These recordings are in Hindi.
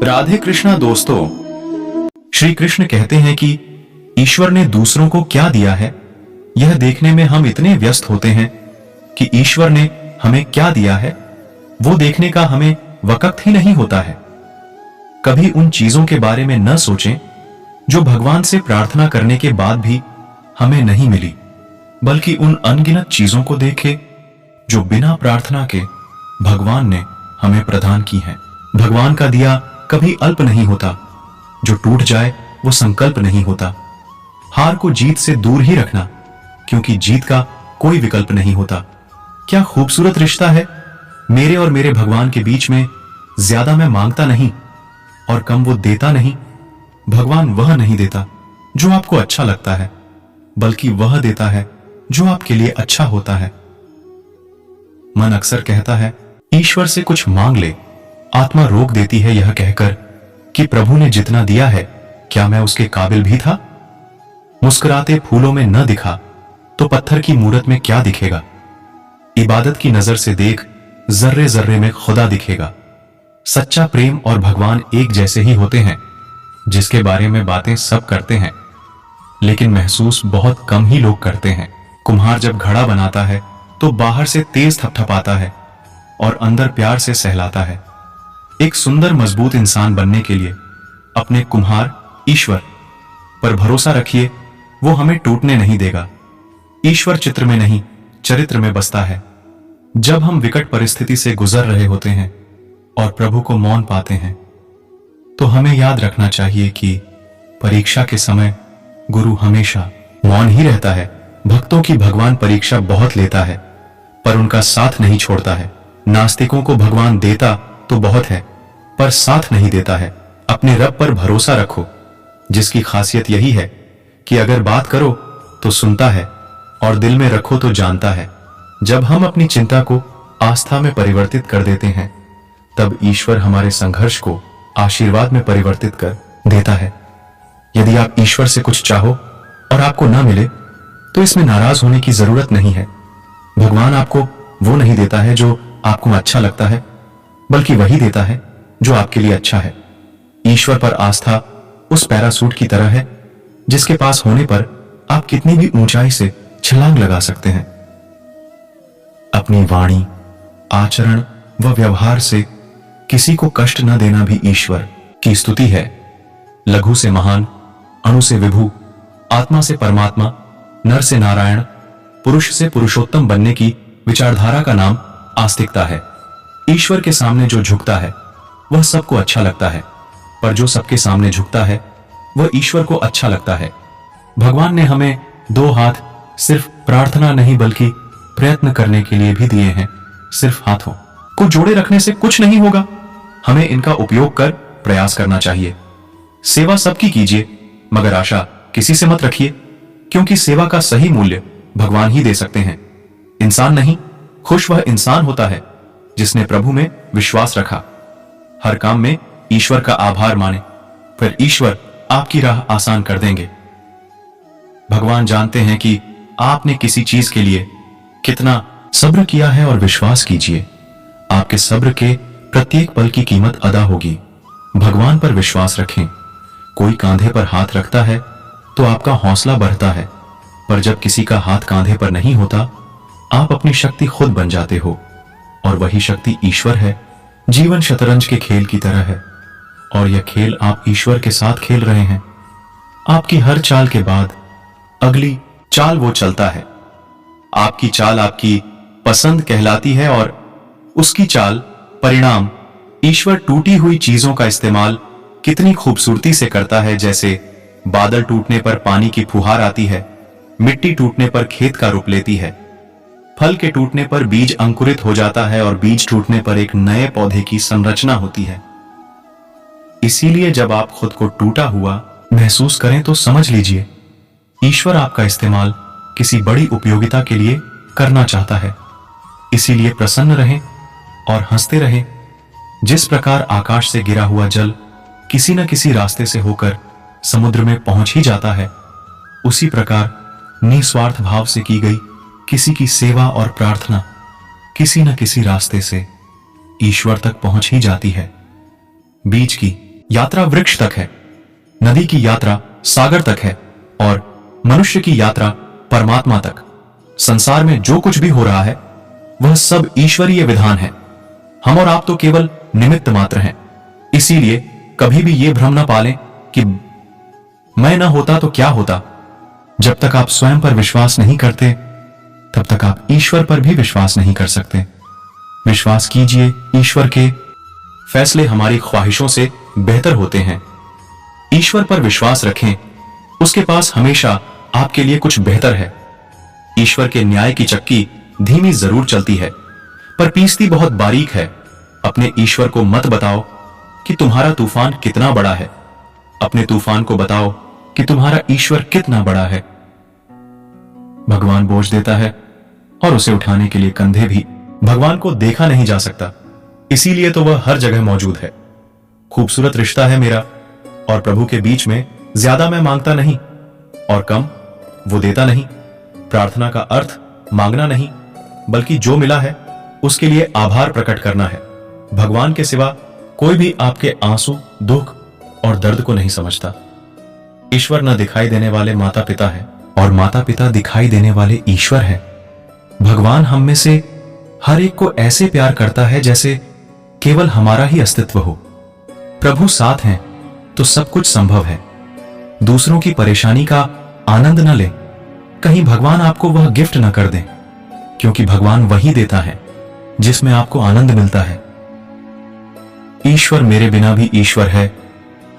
राधे कृष्णा दोस्तों, श्री कृष्ण कहते हैं कि ईश्वर ने दूसरों को क्या दिया है, यह देखने में हम इतने व्यस्त होते हैं कि ईश्वर ने हमें क्या दिया है वो देखने का हमें वक्त ही नहीं होता है। कभी उन चीजों के बारे में न सोचें जो भगवान से प्रार्थना करने के बाद भी हमें नहीं मिली, बल्कि उन अनगिनत चीजों को देखें जो बिना प्रार्थना के भगवान ने हमें प्रदान की हैं। भगवान का दिया कभी अल्प नहीं होता, जो टूट जाए वो संकल्प नहीं होता। हार को जीत से दूर ही रखना, क्योंकि जीत का कोई विकल्प नहीं होता। क्या खूबसूरत रिश्ता है मेरे और मेरे भगवान के बीच में। ज्यादा मैं मांगता नहीं और कम वो देता नहीं। भगवान वह नहीं देता जो आपको अच्छा लगता है, बल्कि वह देता है जो आपके लिए अच्छा होता है। मन अक्सर कहता है ईश्वर से कुछ मांग ले। आत्मा रोक देती है यह कहकर कि प्रभु ने जितना दिया है क्या मैं उसके काबिल भी था। मुस्कुराते फूलों में न दिखा तो पत्थर की मूरत में क्या दिखेगा। इबादत की नजर से देख, जर्रे जर्रे में खुदा दिखेगा। सच्चा प्रेम और भगवान एक जैसे ही होते हैं, जिसके बारे में बातें सब करते हैं लेकिन महसूस बहुत कम ही लोग करते हैं। कुम्हार जब घड़ा बनाता है तो बाहर से तेज थपथपाता है और अंदर प्यार से सहलाता है। एक सुंदर मजबूत इंसान बनने के लिए अपने कुम्हार ईश्वर पर भरोसा रखिए, वो हमें टूटने नहीं देगा। ईश्वर चित्र में नहीं, चरित्र में बसता है। जब हम विकट परिस्थिति से गुजर रहे होते हैं और प्रभु को मौन पाते हैं, तो हमें याद रखना चाहिए कि परीक्षा के समय गुरु हमेशा मौन ही रहता है। भक्तों की भगवान परीक्षा बहुत लेता है, पर उनका साथ नहीं छोड़ता है। नास्तिकों को भगवान देता तो बहुत है, पर साथ नहीं देता है। अपने रब पर भरोसा रखो, जिसकी खासियत यही है कि अगर बात करो तो सुनता है और दिल में रखो तो जानता है। जब हम अपनी चिंता को आस्था में परिवर्तित कर देते हैं, तब ईश्वर हमारे संघर्ष को आशीर्वाद में परिवर्तित कर देता है। यदि आप ईश्वर से कुछ चाहो और आपको ना मिले, तो इसमें नाराज होने की जरूरत नहीं है। भगवान आपको वो नहीं देता है जो आपको अच्छा लगता है, बल्कि वही देता है जो आपके लिए अच्छा है। ईश्वर पर आस्था उस पैरासूट की तरह है जिसके पास होने पर आप कितनी भी ऊंचाई से छलांग लगा सकते हैं। अपनी वाणी, आचरण व व्यवहार से किसी को कष्ट न देना भी ईश्वर की स्तुति है। लघु से महान, अणु से विभु, आत्मा से परमात्मा, नर से नारायण, पुरुष से पुरुषोत्तम बनने की विचारधारा का नाम आस्तिकता है। ईश्वर के सामने जो झुकता है वह सबको अच्छा लगता है, पर जो सबके सामने झुकता है वह ईश्वर को अच्छा लगता है। भगवान ने हमें दो हाथ सिर्फ प्रार्थना नहीं बल्कि प्रयत्न करने के लिए भी दिए हैं। सिर्फ हाथों को जोड़े रखने से कुछ नहीं होगा, हमें इनका उपयोग कर प्रयास करना चाहिए। सेवा सबकी कीजिए, मगर आशा किसी से मत रखिए, क्योंकि सेवा का सही मूल्य भगवान ही दे सकते हैं, इंसान नहीं। खुश वह इंसान होता है जिसने प्रभु में विश्वास रखा। हर काम में ईश्वर का आभार माने, फिर ईश्वर आपकी राह आसान कर देंगे। भगवान जानते हैं कि आपने किसी चीज के लिए कितना सब्र किया है और विश्वास कीजिए, आपके सब्र के प्रत्येक पल की कीमत अदा होगी। भगवान पर विश्वास रखें। कोई कांधे पर हाथ रखता है तो आपका हौसला बढ़ता है, पर जब किसी का हाथ कांधे पर नहीं होता, आप अपनी शक्ति खुद बन जाते हो, और वही शक्ति ईश्वर है। जीवन शतरंज के खेल की तरह है, और यह खेल आप ईश्वर के साथ खेल रहे हैं। आपकी हर चाल के बाद अगली चाल वो चलता है। आपकी चाल आपकी पसंद कहलाती है, और उसकी चाल परिणाम। ईश्वर टूटी हुई चीजों का इस्तेमाल कितनी खूबसूरती से करता है। जैसे बादल टूटने पर पानी की फुहार आती है, मिट्टी टूटने पर खेत का रूप लेती है, फल के टूटने पर बीज अंकुरित हो जाता है, और बीज टूटने पर एक नए पौधे की संरचना होती है। इसीलिए जब आप खुद को टूटा हुआ महसूस करें तो समझ लीजिए ईश्वर आपका इस्तेमाल किसी बड़ी उपयोगिता के लिए करना चाहता है। इसीलिए प्रसन्न रहें और हंसते रहें। जिस प्रकार आकाश से गिरा हुआ जल किसी न किसी रास्ते से होकर समुद्र में पहुंच ही जाता है, उसी प्रकार निस्वार्थ भाव से की गई किसी की सेवा और प्रार्थना किसी न किसी रास्ते से ईश्वर तक पहुंच ही जाती है। बीज की यात्रा वृक्ष तक है, नदी की यात्रा सागर तक है और मनुष्य की यात्रा परमात्मा तक। संसार में जो कुछ भी हो रहा है वह सब ईश्वरीय विधान है। हम और आप तो केवल निमित्त मात्र हैं। इसीलिए कभी भी यह भ्रम न पालें कि मैं न होता तो क्या होता। जब तक आप स्वयं पर विश्वास नहीं करते तब तक आप ईश्वर पर भी विश्वास नहीं कर सकते। विश्वास कीजिए, ईश्वर के फैसले हमारी ख्वाहिशों से बेहतर होते हैं। ईश्वर पर विश्वास रखें, उसके पास हमेशा आपके लिए कुछ बेहतर है। ईश्वर के न्याय की चक्की धीमी जरूर चलती है पर पीसती बहुत बारीक है। अपने ईश्वर को मत बताओ कि तुम्हारा तूफान कितना बड़ा है, अपने तूफान को बताओ कि तुम्हारा ईश्वर कितना बड़ा है। भगवान बोझ देता है और उसे उठाने के लिए कंधे भी। भगवान को देखा नहीं जा सकता, इसीलिए तो वह हर जगह मौजूद है। खूबसूरत रिश्ता है मेरा और प्रभु के बीच में। ज्यादा मैं मांगता नहीं और कम वो देता नहीं। प्रार्थना का अर्थ मांगना नहीं बल्कि जो मिला है उसके लिए आभार प्रकट करना है। भगवान के सिवा कोई भी आपके आंसू, दुख और दर्द को नहीं समझता। ईश्वर न दिखाई देने वाले माता पिता है और माता पिता दिखाई देने वाले ईश्वर है। भगवान हम में से हर एक को ऐसे प्यार करता है जैसे केवल हमारा ही अस्तित्व हो। प्रभु साथ हैं तो सब कुछ संभव है। दूसरों की परेशानी का आनंद न लें, कहीं भगवान आपको वह गिफ्ट न कर दें, क्योंकि भगवान वही देता है जिसमें आपको आनंद मिलता है। ईश्वर मेरे बिना भी ईश्वर है,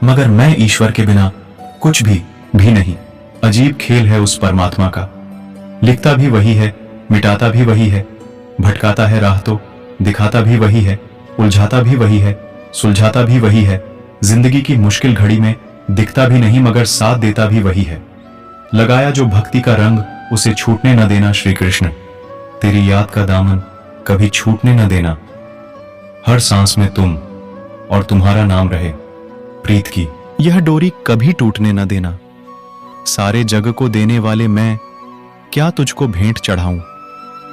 मगर मैं ईश्वर के बिना कुछ भी नहीं। अजीब खेल है उस परमात्मा का। लिखता भी वही है, मिटाता भी वही है, भटकाता है राह तो दिखाता भी वही है, उलझाता भी वही है, सुलझाता भी वही है। जिंदगी की मुश्किल घड़ी में दिखता भी नहीं मगर साथ देता भी वही है। लगाया जो भक्ति का रंग उसे छूटने न देना श्री कृष्ण। तेरी याद का दामन कभी छूटने न देना। हर सांस में तुम और तुम्हारा नाम रहे। प्रीत की यह डोरी कभी टूटने न देना। सारे जग को देने वाले मैं क्या तुझको भेंट चढ़ाऊं।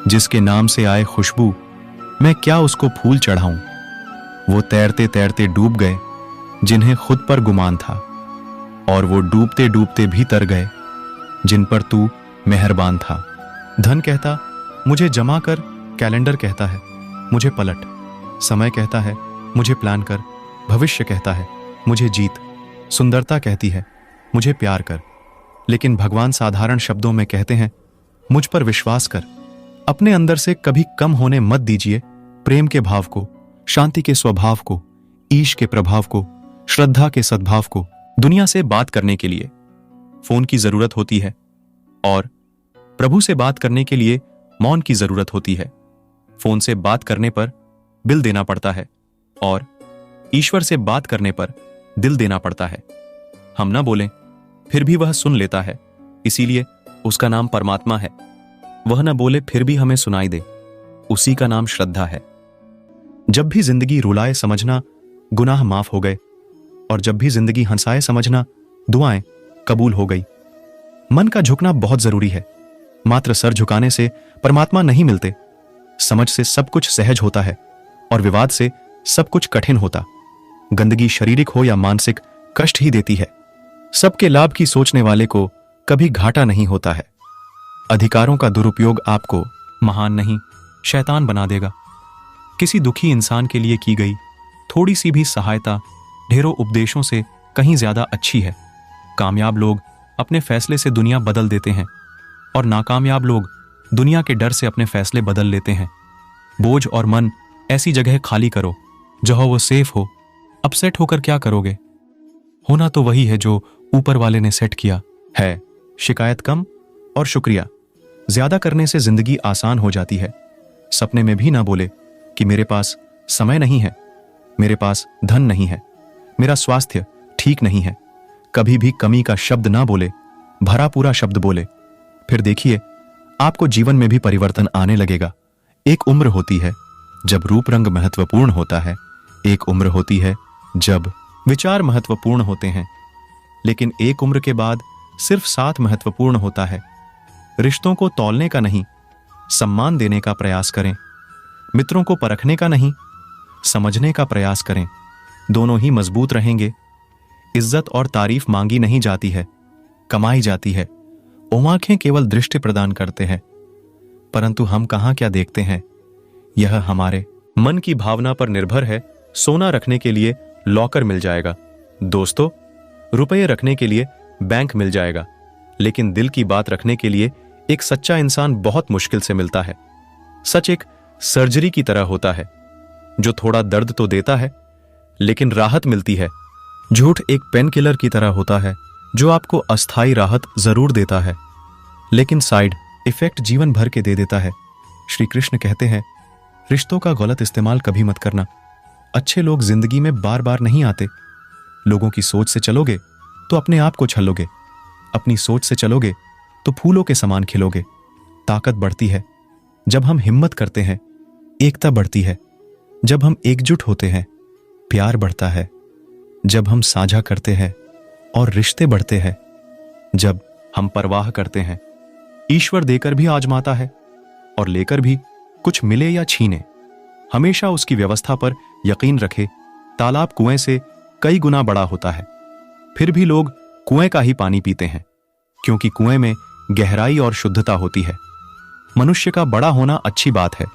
जिसके नाम से आए खुशबू मैं क्या उसको फूल चढ़ाऊं। वो तैरते तैरते डूब गए जिन्हें खुद पर गुमान था, और वो डूबते डूबते भी तर गए जिन पर तू मेहरबान था। धन कहता मुझे जमा कर, कैलेंडर कहता है मुझे पलट, समय कहता है मुझे प्लान कर, भविष्य कहता है मुझे जीत, सुंदरता कहती है मुझे प्यार कर। लेकिन भगवान साधारण शब्दों में कहते हैं मुझ पर विश्वास कर। अपने अंदर से कभी कम होने मत दीजिए प्रेम के भाव को, शांति के स्वभाव को, ईश के प्रभाव को, श्रद्धा के सद्भाव को। दुनिया से बात करने के लिए फोन की जरूरत होती है और प्रभु से बात करने के लिए मौन की जरूरत होती है। फोन से बात करने पर बिल देना पड़ता है और ईश्वर से बात करने पर दिल देना पड़ता है। हम ना बोलें फिर भी वह सुन लेता है, इसीलिए उसका नाम परमात्मा है। वह ना बोले फिर भी हमें सुनाई दे, उसी का नाम श्रद्धा है। जब भी जिंदगी रुलाए समझना गुनाह माफ हो गए, और जब भी जिंदगी हंसाए समझना दुआएं कबूल हो गई। मन का झुकना बहुत जरूरी है। मात्र सर झुकाने से परमात्मा नहीं मिलते। समझ से सब कुछ सहज होता है और विवाद से सब कुछ कठिन होता। गंदगी शारीरिक हो या मानसिक कष्ट ही देती है। सबके लाभ की सोचने वाले को कभी घाटा नहीं होता है। अधिकारों का दुरुपयोग आपको महान नहीं शैतान बना देगा। किसी दुखी इंसान के लिए की गई थोड़ी सी भी सहायता ढेरों उपदेशों से कहीं ज्यादा अच्छी है। कामयाब लोग अपने फैसले से दुनिया बदल देते हैं और नाकामयाब लोग दुनिया के डर से अपने फैसले बदल लेते हैं। बोझ और मन ऐसी जगह खाली करो जहां वो सेफ हो। अपसेट होकर क्या करोगे? होना तो वही है जो ऊपर वाले ने सेट किया है। शिकायत कम और शुक्रिया ज्यादा करने से जिंदगी आसान हो जाती है। सपने में भी ना बोले कि मेरे पास समय नहीं है, मेरे पास धन नहीं है, मेरा स्वास्थ्य ठीक नहीं है। कभी भी कमी का शब्द ना बोले, भरा पूरा शब्द बोले। फिर देखिए आपको जीवन में भी परिवर्तन आने लगेगा। एक उम्र होती है जब रूप रंग महत्वपूर्ण होता है, एक उम्र होती है जब विचार महत्वपूर्ण होते हैं, लेकिन एक उम्र के बाद सिर्फ साथ महत्वपूर्ण होता है। रिश्तों को तौलने का नहीं, सम्मान देने का प्रयास करें। मित्रों को परखने का नहीं, समझने का प्रयास करें। दोनों ही मजबूत रहेंगे। इज्जत और तारीफ मांगी नहीं जाती है, कमाई जाती है। आंखें केवल दृष्टि प्रदान करते हैं, परंतु हम कहां क्या देखते हैं, यह हमारे मन की भावना पर निर्भर है। सोना रखने के लिए लॉकर मिल जाएगा दोस्तों, रुपये रखने के लिए बैंक मिल जाएगा, लेकिन दिल की बात रखने के लिए एक सच्चा इंसान बहुत मुश्किल से मिलता है। सच एक सर्जरी की तरह होता है, जो थोड़ा दर्द तो देता है लेकिन राहत मिलती है। झूठ एक पेन किलर की तरह होता है, जो आपको अस्थायी राहत जरूर देता है, लेकिन साइड इफेक्ट जीवन भर के दे देता है। श्री कृष्ण कहते हैं, रिश्तों का गलत इस्तेमाल कभी मत करना। अच्छे लोग जिंदगी में बार बार नहीं आते। लोगों की सोच से चलोगे तो अपने आप को छलोगे, अपनी सोच से चलोगे तो फूलों के समान खिलोगे। ताकत बढ़ती है जब हम हिम्मत करते हैं, एकता बढ़ती है जब हम एकजुट होते हैं, प्यार बढ़ता है जब हम साझा करते हैं, और रिश्ते बढ़ते हैं जब हम परवाह करते हैं। ईश्वर देकर भी आजमाता है और लेकर भी, कुछ मिले या छीने। हमेशा उसकी व्यवस्था पर यकीन रखे। तालाब कुएं से कई गुना बड़ा होता है, फिर भी लोग कुएं का ही पानी पीते हैं, क्योंकि कुएं में गहराई और शुद्धता होती है। मनुष्य का बड़ा होना अच्छी बात है,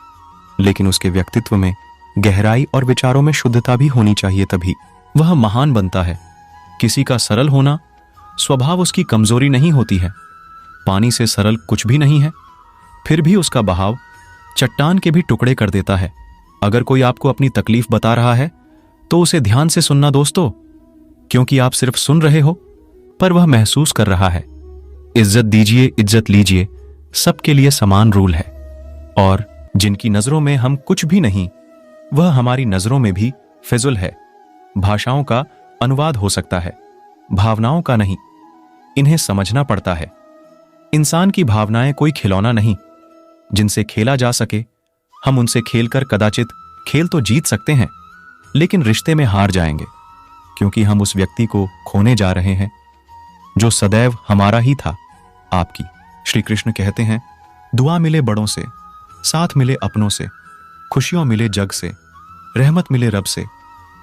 लेकिन उसके व्यक्तित्व में गहराई और विचारों में शुद्धता भी होनी चाहिए, तभी वह महान बनता है। किसी का सरल होना स्वभाव उसकी कमजोरी नहीं होती है। पानी से सरल कुछ भी नहीं है, फिर भी उसका बहाव चट्टान के भी टुकड़े कर देता है। अगर कोई आपको अपनी तकलीफ बता रहा है तो उसे ध्यान से सुनना दोस्तों, क्योंकि आप सिर्फ सुन रहे हो, पर वह महसूस कर रहा है। इज्जत दीजिए, इज्जत लीजिए, सबके लिए समान रूल है। और जिनकी नजरों में हम कुछ भी नहीं, वह हमारी नजरों में भी फिजुल है। भाषाओं का अनुवाद हो सकता है, भावनाओं का नहीं। इन्हें समझना पड़ता है। इंसान की भावनाएं कोई खिलौना नहीं जिनसे खेला जा सके। हम उनसे खेलकर कदाचित खेल तो जीत सकते हैं, लेकिन रिश्ते में हार जाएंगे, क्योंकि हम उस व्यक्ति को खोने जा रहे हैं जो सदैव हमारा ही था, आपकी। श्री कृष्ण कहते हैं, दुआ मिले बड़ों से, साथ मिले अपनों से, खुशियों मिले जग से, रहमत मिले रब से,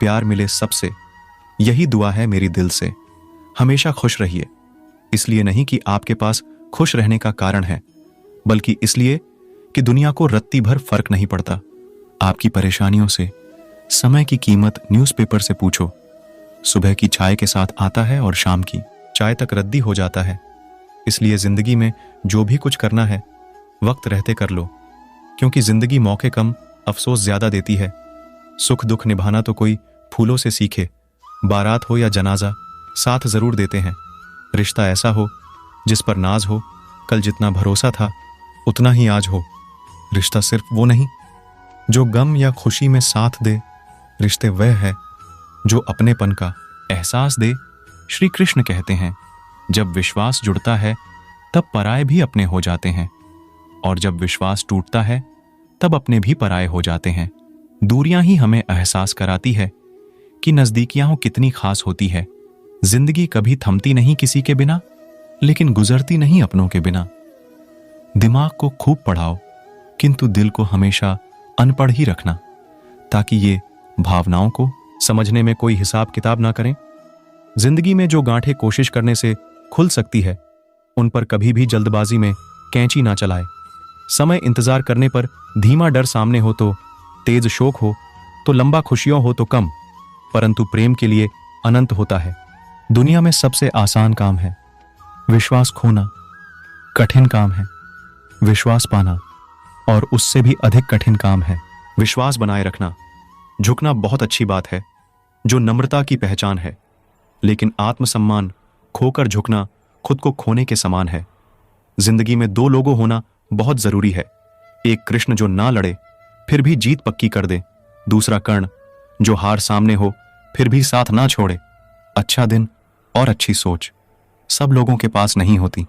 प्यार मिले सबसे। यही दुआ है मेरी दिल से। हमेशा खुश रहिए, इसलिए नहीं कि आपके पास खुश रहने का कारण है, बल्कि इसलिए कि दुनिया को रत्ती भर फर्क नहीं पड़ता आपकी परेशानियों से। समय की कीमत न्यूज़पेपर से पूछो। सुबह की चाय के साथ आता है और शाम की चाय तक रद्दी हो जाता है। इसलिए जिंदगी में जो भी कुछ करना है वक्त रहते कर लो, क्योंकि जिंदगी मौके कम, अफसोस ज्यादा देती है। सुख दुख निभाना तो कोई फूलों से सीखे। बारात हो या जनाजा, साथ जरूर देते हैं। रिश्ता ऐसा हो जिस पर नाज हो, कल जितना भरोसा था उतना ही आज हो। रिश्ता सिर्फ वो नहीं जो गम या खुशी में साथ दे, रिश्ते वह है जो अपनेपन का एहसास दे। श्री कृष्ण कहते हैं, जब विश्वास जुड़ता है तब पराये भी अपने हो जाते हैं, और जब विश्वास टूटता है तब अपने भी पराये हो जाते हैं। दूरियां ही हमें एहसास कराती है कि नजदीकियां कितनी खास होती है। जिंदगी कभी थमती नहीं किसी के बिना, लेकिन गुजरती नहीं अपनों के बिना। दिमाग को खूब पढ़ाओ, किंतु दिल को हमेशा अनपढ़ ही रखना, ताकि ये भावनाओं को समझने में कोई हिसाब किताब ना करें। जिंदगी में जो गांठें कोशिश करने से खुल सकती है, उन पर कभी भी जल्दबाजी में कैंची ना चलाए। समय इंतजार करने पर धीमा डर सामने हो तो तेज शोक हो, तो लंबा खुशियों हो तो कम, परंतु प्रेम के लिए अनंत होता है। दुनिया में सबसे आसान काम है विश्वास खोना, कठिन काम है विश्वास पाना, और उससे भी अधिक कठिन काम है विश्वास बनाए रखना। झुकना बहुत अच्छी बात है, जो नम्रता की पहचान है, लेकिन आत्मसम्मान खोकर झुकना खुद को खोने के समान है। जिंदगी में दो लोगों होना बहुत जरूरी है। एक कृष्ण जो ना लड़े फिर भी जीत पक्की कर दे, दूसरा कर्ण जो हार सामने हो फिर भी साथ ना छोड़े। अच्छा दिन और अच्छी सोच सब लोगों के पास नहीं होती,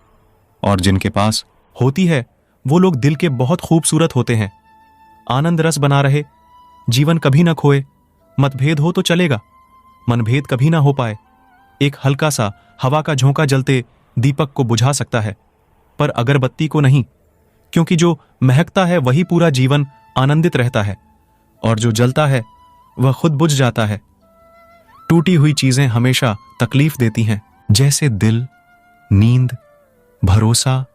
और जिनके पास होती है वो लोग दिल के बहुत खूबसूरत होते हैं। आनंद रस बना रहे, जीवन कभी ना खोए। मतभेद हो तो चलेगा, मनभेद कभी ना हो पाए। एक हल्का सा हवा का झोंका जलते दीपक को बुझा सकता है, पर अगरबत्ती को नहीं, क्योंकि जो महकता है वही पूरा जीवन आनंदित रहता है, और जो जलता है वह खुद बुझ जाता है। टूटी हुई चीजें हमेशा तकलीफ देती हैं, जैसे दिल, नींद, भरोसा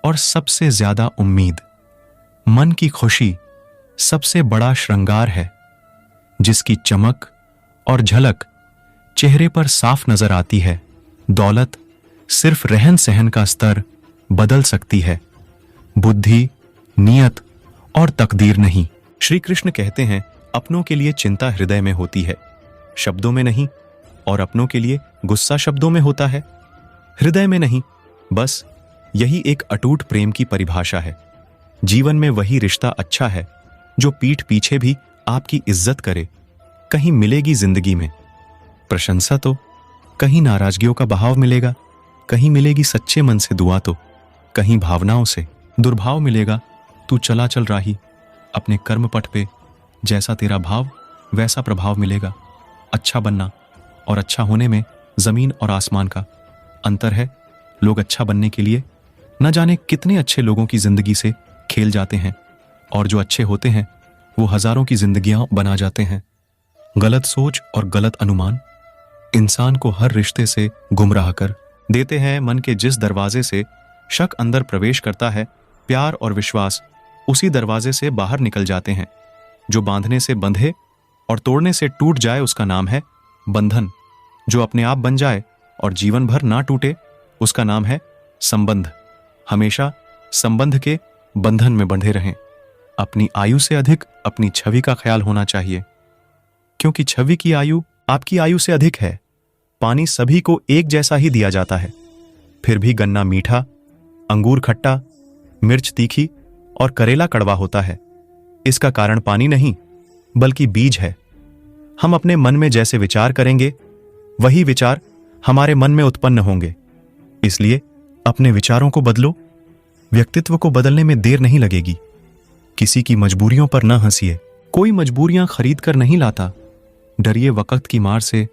और सबसे ज्यादा उम्मीद। मन की खुशी सबसे बड़ा श्रृंगार है, जिसकी चमक और झलक चेहरे पर साफ नजर आती है। दौलत सिर्फ रहन सहन का स्तर बदल सकती है, बुद्धि, नियत और तकदीर नहीं। श्री कृष्ण कहते हैं, अपनों के लिए चिंता हृदय में होती है, शब्दों में नहीं, और अपनों के लिए गुस्सा शब्दों में होता है, हृदय में नहीं। बस यही एक अटूट प्रेम की परिभाषा है। जीवन में वही रिश्ता अच्छा है जो पीठ पीछे भी आपकी इज्जत करे। कहीं मिलेगी जिंदगी में प्रशंसा तो, कहीं नाराजगियों का बहाव मिलेगा, कहीं मिलेगी सच्चे मन से दुआ तो, कहीं भावनाओं से दुर्भाव मिलेगा। तू चला चल राही अपने कर्म पट पे, जैसा तेरा भाव वैसा प्रभाव मिलेगा। अच्छा बनना और अच्छा होने में जमीन और आसमान का अंतर है। लोग अच्छा बनने के लिए न जाने कितने अच्छे लोगों की जिंदगी से खेल जाते हैं, और जो अच्छे होते हैं वो हजारों की जिंदगियां बना जाते हैं। गलत सोच और गलत अनुमान इंसान को हर रिश्ते से गुमराह कर देते हैं। मन के जिस दरवाजे से शक अंदर प्रवेश करता है, प्यार और विश्वास उसी दरवाजे से बाहर निकल जाते हैं। जो बांधने से बंधे और तोड़ने से टूट जाए, उसका नाम है बंधन। जो अपने आप बन जाए और जीवन भर ना टूटे, उसका नाम है संबंध। हमेशा संबंध के बंधन में बंधे रहें। अपनी आयु से अधिक अपनी छवि का ख्याल होना चाहिए, क्योंकि छवि की आयु आपकी आयु से अधिक है। पानी सभी को एक जैसा ही दिया जाता है, फिर भी गन्ना मीठा, अंगूर खट्टा, मिर्च तीखी और करेला कड़वा होता है। इसका कारण पानी नहीं बल्कि बीज है। हम अपने मन में जैसे विचार करेंगे, वही विचार हमारे मन में उत्पन्न होंगे। इसलिए अपने विचारों को बदलो। व्यक्तित्व को बदलने में देर नहीं लगेगी। किसी की मजबूरियों पर न हंसिए। कोई मजबूरियां खरीद कर नहीं लाता। डरिए वक्त की मार से,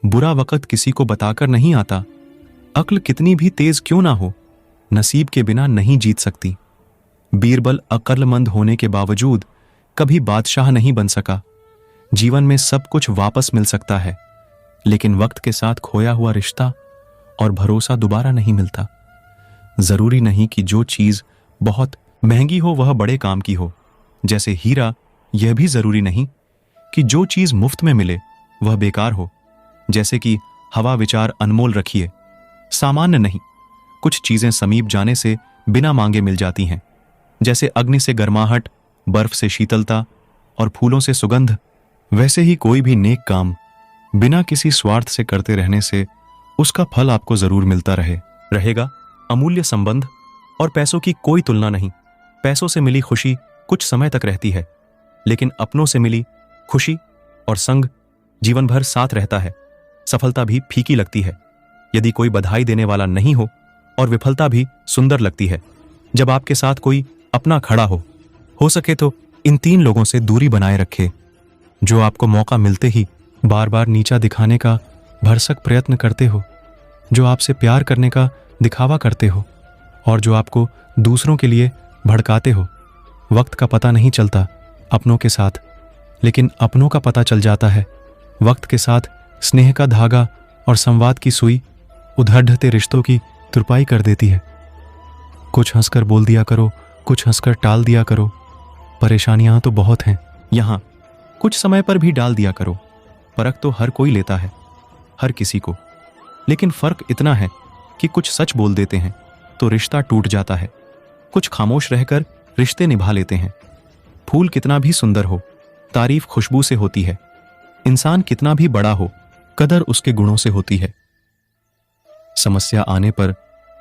बुरा वक्त किसी को बताकर नहीं आता। अक्ल कितनी भी तेज क्यों ना हो, नसीब के बिना नहीं जीत सकती। बीरबल अक्लमंद होने के बावजूद कभी बादशाह नहीं बन सका। जीवन में सब कुछ वापस मिल सकता है, लेकिन वक्त के साथ खोया हुआ रिश्ता और भरोसा दोबारा नहीं मिलता। जरूरी नहीं कि जो चीज बहुत महंगी हो वह बड़े काम की हो। जैसे हीरा, यह भी जरूरी नहीं कि जो चीज मुफ्त में मिले वह बेकार हो। जैसे कि हवा विचार अनमोल रखिए, सामान्य नहीं। कुछ चीजें समीप जाने से बिना मांगे मिल जाती हैं, जैसे अग्नि से गर्माहट, बर्फ से शीतलता और फूलों से सुगंध। वैसे ही कोई भी नेक काम बिना किसी स्वार्थ से करते रहने से उसका फल आपको जरूर मिलता रहेगा। अमूल्य संबंध और पैसों की कोई तुलना नहीं। पैसों से मिली खुशी कुछ समय तक रहती है, लेकिन अपनों से मिली खुशी और संग जीवन भर साथ रहता है। सफलता भी फीकी लगती है यदि कोई बधाई देने वाला नहीं हो, और विफलता भी सुंदर लगती है जब आपके साथ कोई अपना खड़ा हो सके तो इन 3 लोगों से दूरी बनाए रखे, जो आपको मौका मिलते ही बार बार नीचा दिखाने का भरसक प्रयत्न करते हो, जो आपसे प्यार करने का दिखावा करते हो, और जो आपको दूसरों के लिए भड़काते हो। वक्त का पता नहीं चलता अपनों के साथ, लेकिन अपनों का पता चल जाता है। वक्त के साथ स्नेह का धागा और संवाद की सुई उधड़-ढहते रिश्तों की तुरपाई कर देती है। कुछ हंसकर बोल दिया करो, कुछ हंसकर टाल दिया करो। परेशानियां तो बहुत हैं यहाँ, कुछ समय पर भी डाल दिया करो। परख तो हर कोई लेता है, हर किसी को, लेकिन फर्क इतना है कि कुछ सच बोल देते हैं तो रिश्ता टूट जाता है, कुछ खामोश रहकर रिश्ते निभा लेते हैं। फूल कितना भी सुंदर हो, तारीफ खुशबू से होती है। इंसान कितना भी बड़ा हो, कदर उसके गुणों से होती है। समस्या आने पर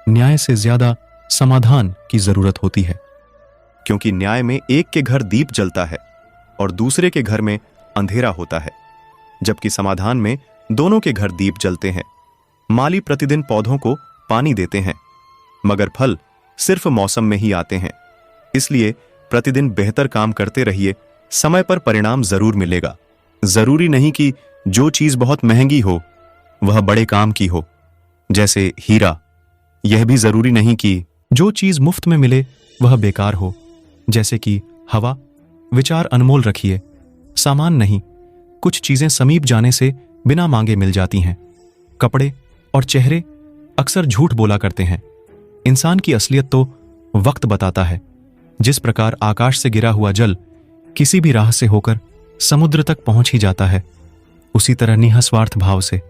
न्याय से ज्यादा समाधान की जरूरत होती है, क्योंकि न्याय में एक के घर दीप जलता है और दूसरे के घर में अंधेरा होता है, जबकि समाधान में दोनों के घर दीप जलते हैं। माली प्रतिदिन पौधों को पानी देते हैं, मगर फल सिर्फ मौसम में ही आते हैं। इसलिए प्रतिदिन बेहतर काम करते रहिए, समय पर परिणाम जरूर मिलेगा। जरूरी नहीं कि जो चीज बहुत महंगी हो वह बड़े काम की हो, जैसे हीरा। यह भी जरूरी नहीं कि जो चीज मुफ्त में मिले वह बेकार हो, जैसे कि हवा। विचार अनमोल रखिए, सामान नहीं। कुछ चीजें समीप जाने से बिना मांगे मिल जाती हैं। कपड़े और चेहरे अक्सर झूठ बोला करते हैं। इंसान की असलियत तो वक्त बताता है। जिस प्रकार आकाश से गिरा हुआ जल किसी भी राह से होकर समुद्र तक पहुंच ही जाता है, उसी तरह निःस्वार्थ भाव से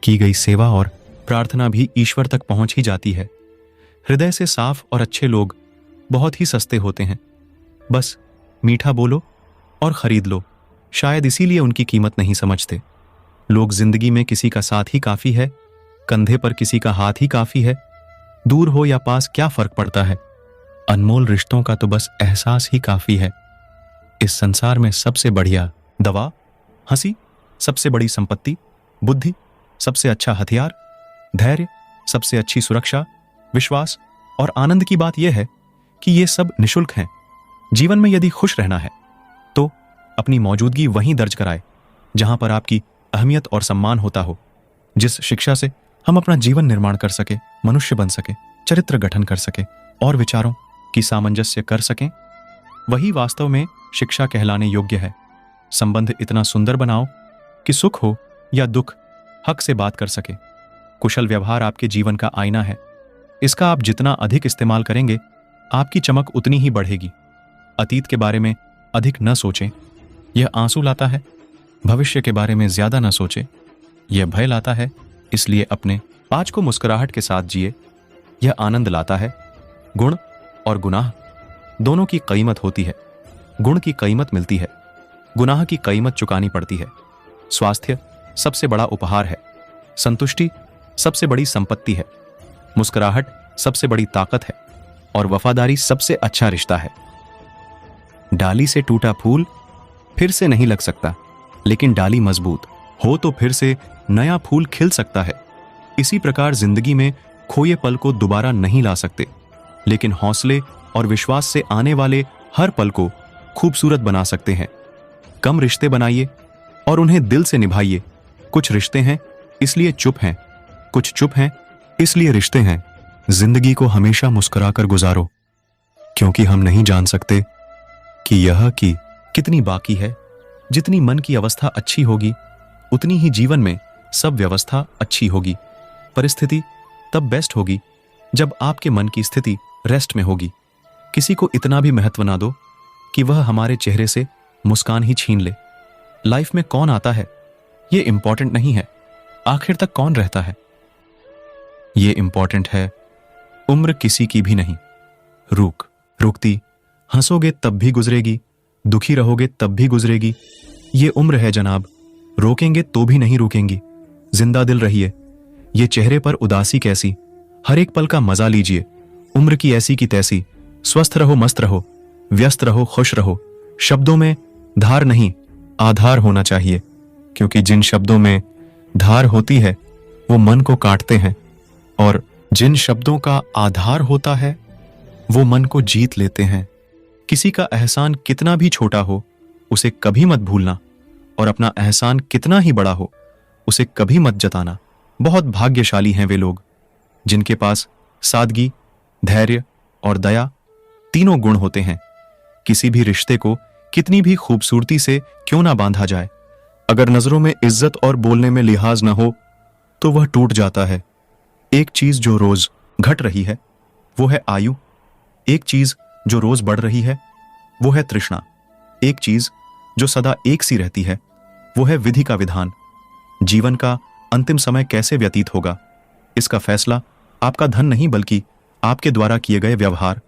की गई सेवा और प्रार्थना भी ईश्वर तक पहुंच ही जाती है। हृदय से साफ और अच्छे लोग बहुत ही सस्ते होते हैं। बस मीठा बोलो और खरीद लो, शायद इसीलिए उनकी कीमत नहीं समझते। लोग जिंदगी में किसी का साथ ही काफी है, कंधे पर किसी का हाथ ही काफी है। दूर हो या पास क्या फर्क पड़ता है, अनमोल रिश्तों का तो बस एहसास ही काफी है। इस संसार में सबसे बढ़िया दवा हंसी, सबसे बड़ी संपत्ति बुद्धि, सबसे अच्छा हथियार धैर्य, सबसे अच्छी सुरक्षा विश्वास। और आनंद की बात यह है कि ये सब निशुल्क हैं। जीवन में यदि खुश रहना है तो अपनी मौजूदगी वहीं दर्ज कराए जहां पर आपकी अहमियत और सम्मान होता हो। जिस शिक्षा से हम अपना जीवन निर्माण कर सके, मनुष्य बन सके, चरित्र गठन कर सके और विचारों की सामंजस्य कर सकें, वही वास्तव में शिक्षा कहलाने योग्य है। संबंध इतना सुंदर बनाओ कि सुख हो या दुख हक से बात कर सके। कुशल व्यवहार आपके जीवन का आईना है। इसका आप जितना अधिक इस्तेमाल करेंगे, आपकी चमक उतनी ही बढ़ेगी। अतीत के बारे में अधिक न सोचें, यह आंसू लाता है। भविष्य के बारे में ज्यादा न सोचें, यह भय लाता है। इसलिए अपने आज को मुस्कुराहट के साथ जिए, यह आनंद लाता है। गुण और गुनाह दोनों की कीमत होती है। गुण की कीमत मिलती है, गुनाह की कीमत चुकानी पड़ती है। स्वास्थ्य सबसे बड़ा उपहार है। संतुष्टि सबसे बड़ी संपत्ति है। मुस्कुराहट सबसे बड़ी ताकत है और वफादारी सबसे अच्छा रिश्ता है। डाली से टूटा फूल फिर से नहीं लग सकता, लेकिन डाली मजबूत हो तो फिर से नया फूल खिल सकता है। इसी प्रकार जिंदगी में खोए पल को दोबारा नहीं ला सकते, लेकिन हौसले और विश्वास से आने वाले हर पल को खूबसूरत बना सकते हैं। कम रिश्ते बनाइए और उन्हें दिल से निभाइए। कुछ रिश्ते हैं इसलिए चुप हैं, कुछ चुप हैं इसलिए रिश्ते हैं। जिंदगी को हमेशा मुस्कुराकर गुजारो, क्योंकि हम नहीं जान सकते कि यह कि कितनी बाकी है। जितनी मन की अवस्था अच्छी होगी, उतनी ही जीवन में सब व्यवस्था अच्छी होगी। परिस्थिति तब बेस्ट होगी जब आपके मन की स्थिति रेस्ट में होगी। किसी को इतना भी महत्व ना दो कि वह हमारे चेहरे से मुस्कान ही छीन ले। लाइफ में कौन आता है ये इंपॉर्टेंट नहीं है, आखिर तक कौन रहता है ये इंपॉर्टेंट है। उम्र किसी की भी नहीं रुकती। हंसोगे तब भी गुजरेगी, दुखी रहोगे तब भी गुजरेगी। ये उम्र है जनाब, रोकेंगे तो भी नहीं रुकेंगी। जिंदा दिल रहिए, ये चेहरे पर उदासी कैसी। हर एक पल का मजा लीजिए, उम्र की ऐसी की तैसी। स्वस्थ रहो, मस्त रहो, व्यस्त रहो, खुश रहो। शब्दों में धार नहीं, आधार होना चाहिए, क्योंकि जिन शब्दों में धार होती है वो मन को काटते हैं, और जिन शब्दों का आधार होता है वो मन को जीत लेते हैं। किसी का एहसान कितना भी छोटा हो, उसे कभी मत भूलना, और अपना एहसान कितना ही बड़ा हो, उसे कभी मत जताना। बहुत भाग्यशाली हैं वे लोग जिनके पास सादगी, धैर्य और दया तीनों गुण होते हैं। किसी भी रिश्ते को कितनी भी खूबसूरती से क्यों ना बांधा जाए, अगर नजरों में इज्जत और बोलने में लिहाज ना हो तो वह टूट जाता है। एक चीज जो रोज घट रही है वो है आयु। एक चीज जो रोज बढ़ रही है वो है तृष्णा। एक चीज जो सदा एक सी रहती है वो है विधि का विधान। जीवन का अंतिम समय कैसे व्यतीत होगा, इसका फैसला आपका धन नहीं बल्कि आपके द्वारा किए गए व्यवहार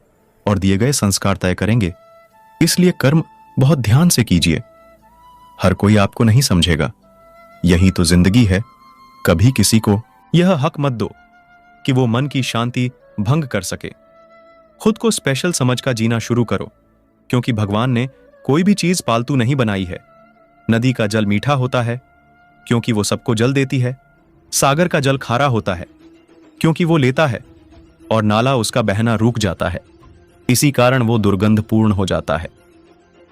और दिए गए संस्कार तय करेंगे। इसलिए कर्म बहुत ध्यान से कीजिए। हर कोई आपको नहीं समझेगा, यही तो जिंदगी है। कभी किसी को यह हक मत दो कि वो मन की शांति भंग कर सके। खुद को स्पेशल समझकर जीना शुरू करो, क्योंकि भगवान ने कोई भी चीज पालतू नहीं बनाई है। नदी का जल मीठा होता है क्योंकि वो सबको जल देती है। सागर का जल खारा होता है क्योंकि वो लेता है, और नाला उसका बहना रुक जाता है, इसी कारण वो दुर्गंधपूर्ण हो जाता है।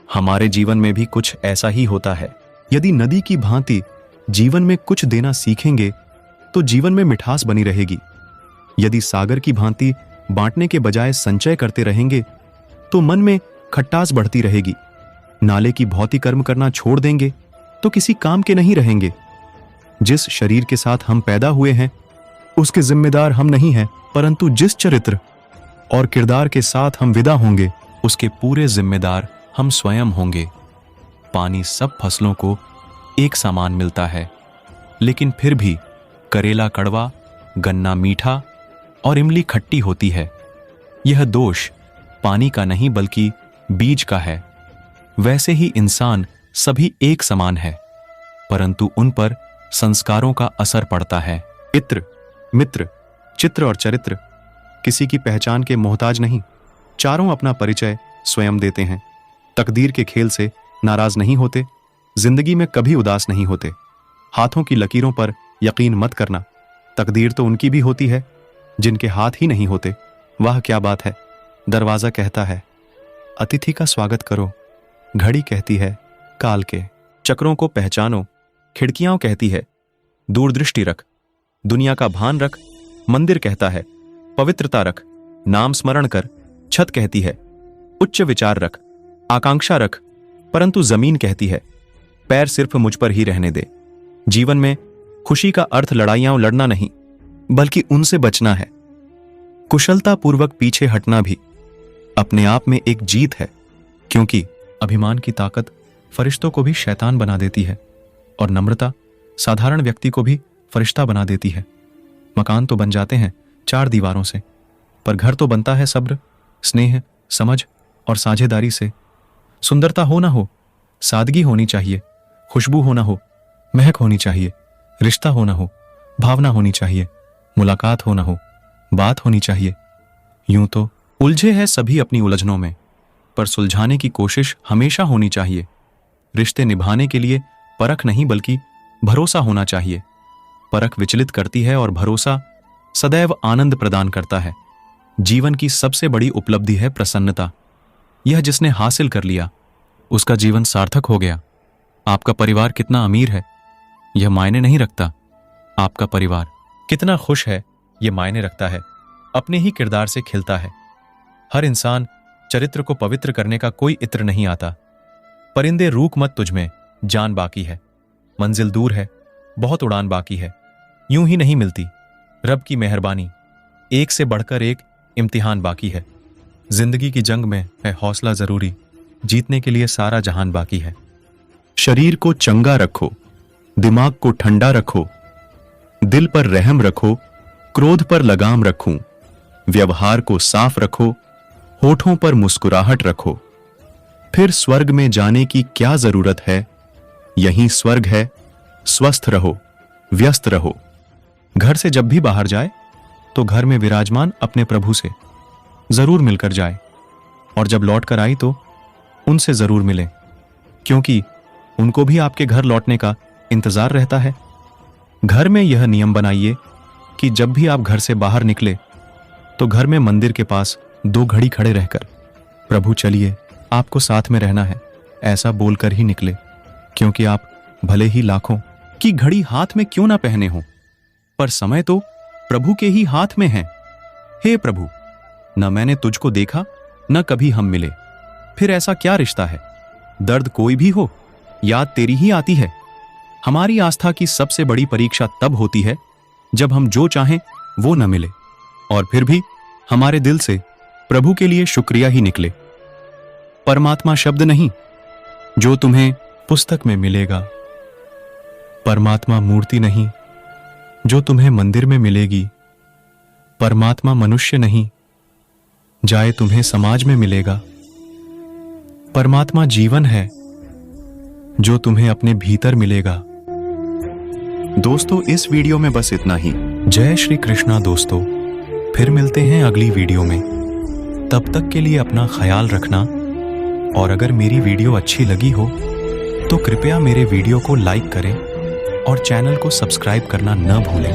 हमारे जीवन में भी कुछ ऐसा ही होता है। यदि नदी की भांति जीवन में कुछ देना सीखेंगे तो जीवन में मिठास बनी रहेगी। यदि सागर की भांति बांटने के बजाय संचय करते रहेंगे तो मन में खट्टास बढ़ती रहेगी। नाले की भौतिक कर्म करना छोड़ देंगे तो किसी काम के नहीं रहेंगे। जिस शरीर के साथ हम पैदा हुए हैं उसके जिम्मेदार हम नहीं हैं, परंतु जिस चरित्र और किरदार के साथ हम विदा होंगे उसके पूरे जिम्मेदार हम स्वयं होंगे। पानी सब फसलों को एक समान मिलता है, लेकिन फिर भी करेला कड़वा, गन्ना मीठा और इमली खट्टी होती है। यह दोष पानी का नहीं बल्कि बीज का है। वैसे ही इंसान सभी एक समान है, परंतु उन पर संस्कारों का असर पड़ता है। इत्र, मित्र, चित्र और चरित्र किसी की पहचान के मोहताज नहीं। चारों अपना परिचय स्वयं देते हैं। तकदीर के खेल से नाराज नहीं होते, जिंदगी में कभी उदास नहीं होते। हाथों की लकीरों पर यकीन मत करना, तकदीर तो उनकी भी होती है जिनके हाथ ही नहीं होते। वाह क्या बात है। दरवाजा कहता है अतिथि का स्वागत करो, घड़ी कहती है काल के। चक्रों को पहचानो, खिड़कियां कहती है दूरदृष्टि रख। दुनिया का भान रख, मंदिर कहता है पवित्रता रख। नाम स्मरण कर, छत कहती है उच्च विचार रख। आकांक्षा रख, परंतु जमीन कहती है पैर सिर्फ मुझ पर ही रहने दे। जीवन में खुशी का अर्थ लड़ाइयां लड़ना नहीं, बल्कि उनसे बचना है। कुशलतापूर्वक पीछे हटना भी अपने आप में एक जीत है, क्योंकि अभिमान की ताकत फरिश्तों को भी शैतान बना देती है और नम्रता साधारण व्यक्ति को भी फरिश्ता बना देती है। मकान तो बन जाते हैं चार दीवारों से, पर घर तो बनता है सब्र, स्नेह, समझ और साझेदारी से। सुंदरता हो ना हो, सादगी होनी चाहिए। खुशबू हो ना हो, महक होनी चाहिए। रिश्ता हो ना हो, भावना होनी चाहिए। मुलाकात हो ना हो, बात होनी चाहिए। यूं तो उलझे हैं सभी अपनी उलझनों में, पर सुलझाने की कोशिश हमेशा होनी चाहिए। रिश्ते निभाने के लिए परख नहीं बल्कि भरोसा होना चाहिए। परख विचलित करती है और भरोसा सदैव आनंद प्रदान करता है। जीवन की सबसे बड़ी उपलब्धि है प्रसन्नता। यह जिसने हासिल कर लिया उसका जीवन सार्थक हो गया। आपका परिवार कितना अमीर है यह मायने नहीं रखता, आपका परिवार कितना खुश है यह मायने रखता है। अपने ही किरदार से खिलता है। हर इंसान चरित्र को पवित्र करने का कोई इत्र नहीं आता। परिंदे रूक मत तुझमें, जान बाकी है। मंजिल दूर है, बहुत उड़ान बाकी है। यूं ही नहीं मिलती रब की मेहरबानी, एक से बढ़कर एक इम्तिहान बाकी है। जिंदगी की जंग में है हौसला जरूरी, जीतने के लिए सारा जहान बाकी है। शरीर को चंगा रखो, दिमाग को ठंडा रखो, दिल पर रहम रखो, क्रोध पर लगाम रखूं। व्यवहार को साफ रखो, होठों पर मुस्कुराहट रखो। फिर स्वर्ग में जाने की क्या जरूरत है, यहीं स्वर्ग है। स्वस्थ रहो, व्यस्त रहो। घर से जब भी बाहर जाए तो घर में विराजमान अपने प्रभु से जरूर मिलकर जाए, और जब लौट कर आई तो उनसे जरूर मिले, क्योंकि उनको भी आपके घर लौटने का इंतजार रहता है। घर में यह नियम बनाइए कि जब भी आप घर से बाहर निकले तो घर में मंदिर के पास 2 घड़ी खड़े रहकर प्रभु चलिए आपको साथ में रहना है ऐसा बोलकर ही निकले, क्योंकि आप भले ही लाखों की घड़ी हाथ में क्यों ना पहने हो, पर समय तो प्रभु के ही हाथ में है। हे प्रभु, न मैंने तुझको देखा न कभी हम मिले, फिर ऐसा क्या रिश्ता है। दर्द कोई भी हो याद तेरी ही आती है। हमारी आस्था की सबसे बड़ी परीक्षा तब होती है जब हम जो चाहें वो न मिले, और फिर भी हमारे दिल से प्रभु के लिए शुक्रिया ही निकले। परमात्मा शब्द नहीं जो तुम्हें पुस्तक में मिलेगा, परमात्मा मूर्ति नहीं जो तुम्हें मंदिर में मिलेगी, परमात्मा मनुष्य नहीं जाए तुम्हें समाज में मिलेगा, परमात्मा जीवन है जो तुम्हें अपने भीतर मिलेगा। दोस्तों, इस वीडियो में बस इतना ही। जय श्री कृष्णा दोस्तों, फिर मिलते हैं अगली वीडियो में। तब तक के लिए अपना ख्याल रखना, और अगर मेरी वीडियो अच्छी लगी हो तो कृपया मेरे वीडियो को लाइक करें और चैनल को सब्सक्राइब करना न भूलें।